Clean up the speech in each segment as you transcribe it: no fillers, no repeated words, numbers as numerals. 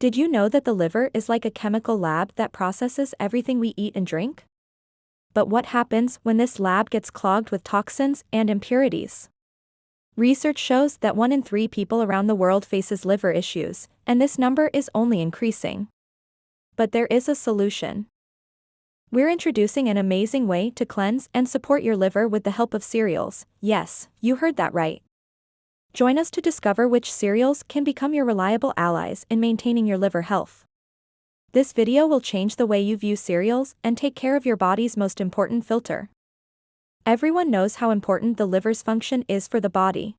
Did you know that the liver is like a chemical lab that processes everything we eat and drink? But what happens when this lab gets clogged with toxins and impurities? Research shows that 1 in 3 people around the world faces liver issues, and this number is only increasing. But there is a solution. We're introducing an amazing way to cleanse and support your liver with the help of cereals. Yes, you heard that right. Join us to discover which cereals can become your reliable allies in maintaining your liver health. This video will change the way you view cereals and take care of your body's most important filter. Everyone knows how important the liver's function is for the body.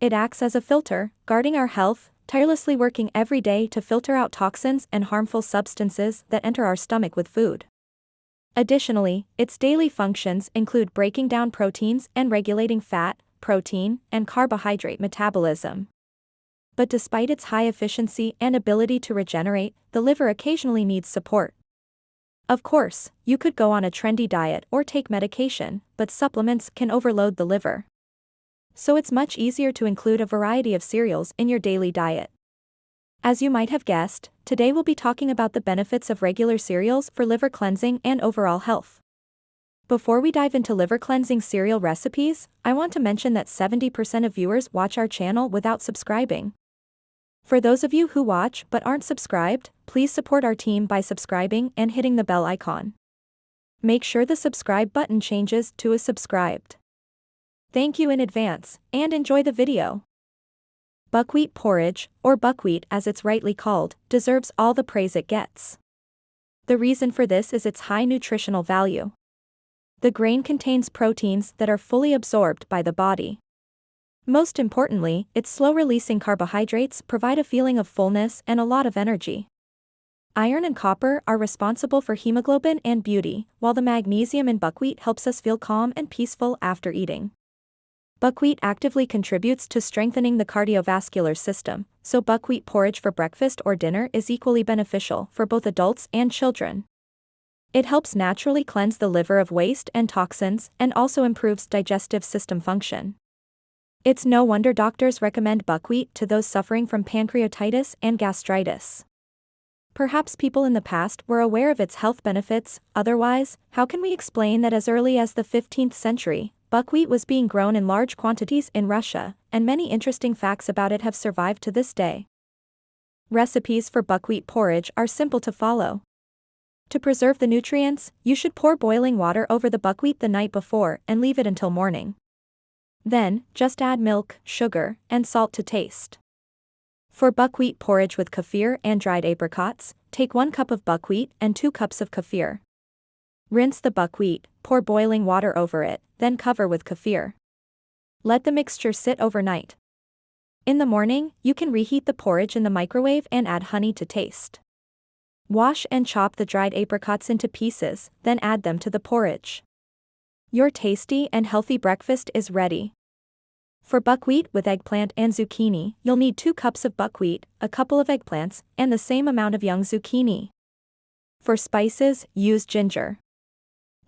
It acts as a filter, guarding our health, tirelessly working every day to filter out toxins and harmful substances that enter our stomach with food. Additionally, its daily functions include breaking down proteins and regulating fat, protein, and carbohydrate metabolism. But despite its high efficiency and ability to regenerate, the liver occasionally needs support. Of course, you could go on a trendy diet or take medication, but supplements can overload the liver. So it's much easier to include a variety of cereals in your daily diet. As you might have guessed, today we'll be talking about the benefits of regular cereals for liver cleansing and overall health. Before we dive into liver cleansing cereal recipes, I want to mention that 70% of viewers watch our channel without subscribing. For those of you who watch but aren't subscribed, please support our team by subscribing and hitting the bell icon. Make sure the subscribe button changes to a subscribed. Thank you in advance, and enjoy the video. Buckwheat porridge, or buckwheat as it's rightly called, deserves all the praise it gets. The reason for this is its high nutritional value. The grain contains proteins that are fully absorbed by the body. Most importantly, its slow-releasing carbohydrates provide a feeling of fullness and a lot of energy. Iron and copper are responsible for hemoglobin and beauty, while the magnesium in buckwheat helps us feel calm and peaceful after eating. Buckwheat actively contributes to strengthening the cardiovascular system, so buckwheat porridge for breakfast or dinner is equally beneficial for both adults and children. It helps naturally cleanse the liver of waste and toxins and also improves digestive system function. It's no wonder doctors recommend buckwheat to those suffering from pancreatitis and gastritis. Perhaps people in the past were aware of its health benefits. Otherwise, how can we explain that as early as the 15th century, buckwheat was being grown in large quantities in Russia, and many interesting facts about it have survived to this day. Recipes for buckwheat porridge are simple to follow. To preserve the nutrients, you should pour boiling water over the buckwheat the night before and leave it until morning. Then, just add milk, sugar, and salt to taste. For buckwheat porridge with kefir and dried apricots, take 1 cup of buckwheat and 2 cups of kefir. Rinse the buckwheat, pour boiling water over it, then cover with kefir. Let the mixture sit overnight. In the morning, you can reheat the porridge in the microwave and add honey to taste. Wash and chop the dried apricots into pieces, then add them to the porridge. Your tasty and healthy breakfast is ready. For buckwheat with eggplant and zucchini, you'll need 2 cups of buckwheat, a couple of eggplants, and the same amount of young zucchini. For spices, use ginger.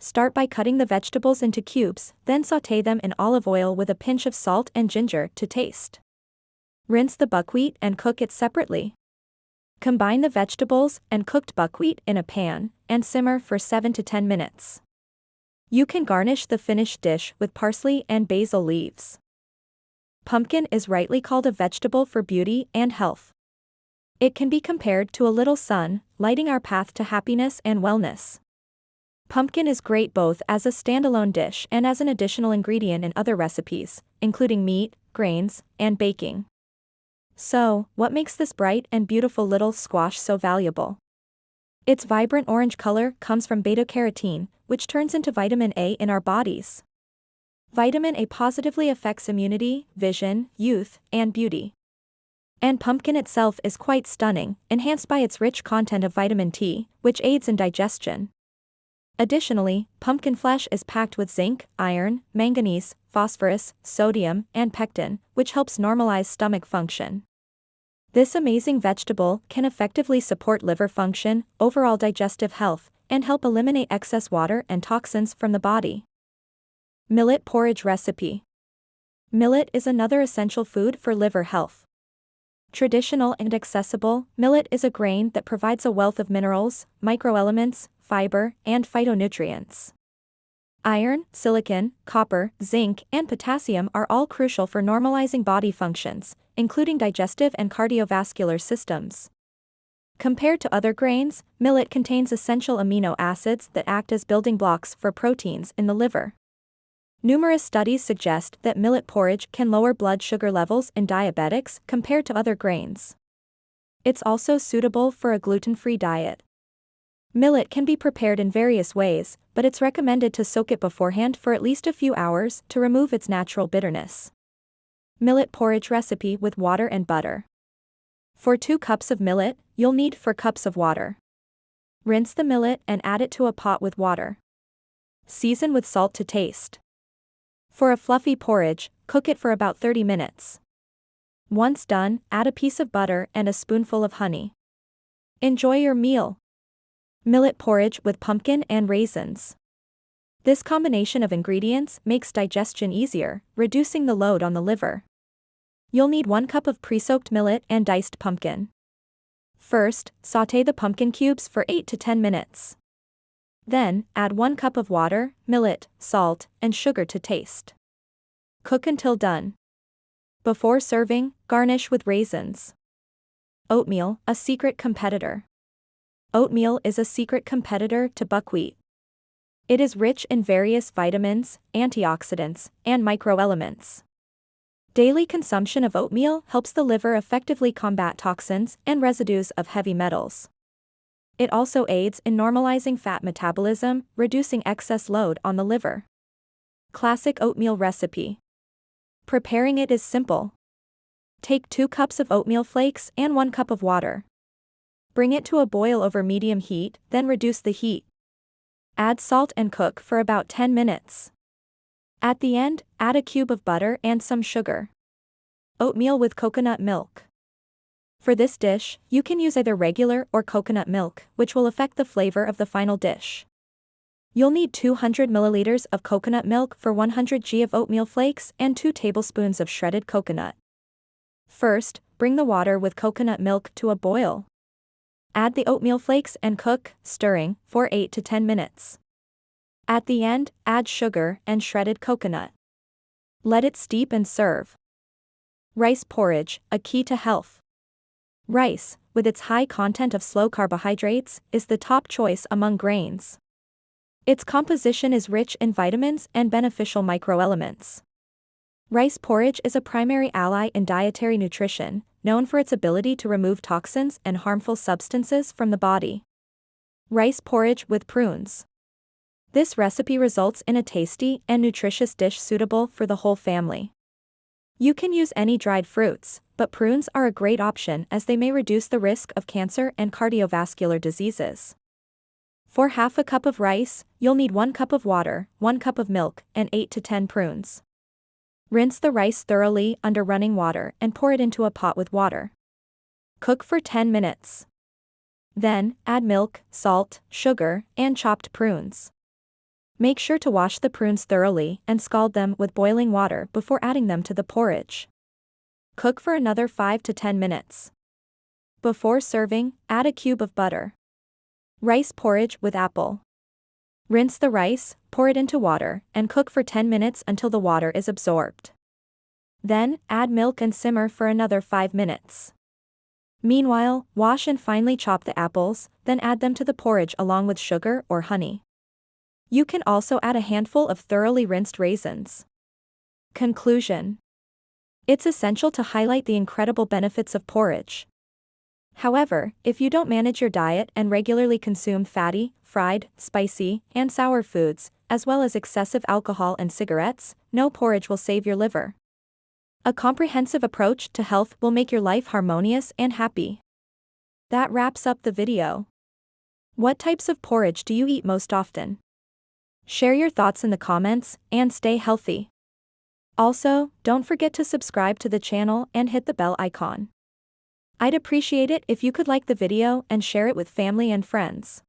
Start by cutting the vegetables into cubes, then sauté them in olive oil with a pinch of salt and ginger to taste. Rinse the buckwheat and cook it separately. Combine the vegetables and cooked buckwheat in a pan, and simmer for 7 to 10 minutes. You can garnish the finished dish with parsley and basil leaves. Pumpkin is rightly called a vegetable for beauty and health. It can be compared to a little sun, lighting our path to happiness and wellness. Pumpkin is great both as a standalone dish and as an additional ingredient in other recipes, including meat, grains, and baking. So, what makes this bright and beautiful little squash so valuable? Its vibrant orange color comes from beta-carotene, which turns into vitamin A in our bodies. Vitamin A positively affects immunity, vision, youth, and beauty. And pumpkin itself is quite stunning, enhanced by its rich content of vitamin T, which aids in digestion. Additionally, pumpkin flesh is packed with zinc, iron, manganese, phosphorus, sodium, and pectin, which helps normalize stomach function. This amazing vegetable can effectively support liver function, overall digestive health, and help eliminate excess water and toxins from the body. Millet porridge recipe. Millet is another essential food for liver health. Traditional and accessible, millet is a grain that provides a wealth of minerals, microelements, fiber, and phytonutrients. Iron, silicon, copper, zinc, and potassium are all crucial for normalizing body functions, including digestive and cardiovascular systems. Compared to other grains, millet contains essential amino acids that act as building blocks for proteins in the liver. Numerous studies suggest that millet porridge can lower blood sugar levels in diabetics compared to other grains. It's also suitable for a gluten-free diet. Millet can be prepared in various ways, but it's recommended to soak it beforehand for at least a few hours to remove its natural bitterness. Millet porridge recipe with water and butter. For 2 cups of millet, you'll need 4 cups of water. Rinse the millet and add it to a pot with water. Season with salt to taste. For a fluffy porridge, cook it for about 30 minutes. Once done, add a piece of butter and a spoonful of honey. Enjoy your meal. Millet porridge with pumpkin and raisins. This combination of ingredients makes digestion easier, reducing the load on the liver. You'll need 1 cup of pre-soaked millet and diced pumpkin. First, sauté the pumpkin cubes for 8 to 10 minutes. Then, add 1 cup of water, millet, salt, and sugar to taste. Cook until done. Before serving, garnish with raisins. Oatmeal, a secret competitor. Oatmeal is a secret competitor to buckwheat. It is rich in various vitamins, antioxidants, and microelements. Daily consumption of oatmeal helps the liver effectively combat toxins and residues of heavy metals. It also aids in normalizing fat metabolism, reducing excess load on the liver. Classic oatmeal recipe. Preparing it is simple. Take 2 cups of oatmeal flakes and 1 cup of water. Bring it to a boil over medium heat, then reduce the heat. Add salt and cook for about 10 minutes. At the end, add a cube of butter and some sugar. Oatmeal with coconut milk. For this dish, you can use either regular or coconut milk, which will affect the flavor of the final dish. You'll need 200 milliliters of coconut milk for 100 g of oatmeal flakes and 2 tablespoons of shredded coconut. First, bring the water with coconut milk to a boil. Add the oatmeal flakes and cook, stirring, for 8 to 10 minutes. At the end, add sugar and shredded coconut. Let it steep and serve. Rice porridge, a key to health. Rice, with its high content of slow carbohydrates, is the top choice among grains. Its composition is rich in vitamins and beneficial microelements. Rice porridge is a primary ally in dietary nutrition, known for its ability to remove toxins and harmful substances from the body. Rice porridge with prunes. This recipe results in a tasty and nutritious dish suitable for the whole family. You can use any dried fruits, but prunes are a great option as they may reduce the risk of cancer and cardiovascular diseases. For half a cup of rice, you'll need 1 cup of water, 1 cup of milk, and 8 to 10 prunes. Rinse the rice thoroughly under running water and pour it into a pot with water. Cook for 10 minutes. Then, add milk, salt, sugar, and chopped prunes. Make sure to wash the prunes thoroughly and scald them with boiling water before adding them to the porridge. Cook for another 5 to 10 minutes. Before serving, add a cube of butter. Rice porridge with apple. Rinse the rice, pour it into water, and cook for 10 minutes until the water is absorbed. Then, add milk and simmer for another 5 minutes. Meanwhile, wash and finely chop the apples, then add them to the porridge along with sugar or honey. You can also add a handful of thoroughly rinsed raisins. Conclusion. It's essential to highlight the incredible benefits of porridge. However, if you don't manage your diet and regularly consume fatty, fried, spicy, and sour foods, as well as excessive alcohol and cigarettes, no porridge will save your liver. A comprehensive approach to health will make your life harmonious and happy. That wraps up the video. What types of porridge do you eat most often? Share your thoughts in the comments, and stay healthy. Also, don't forget to subscribe to the channel and hit the bell icon. I'd appreciate it if you could like the video and share it with family and friends.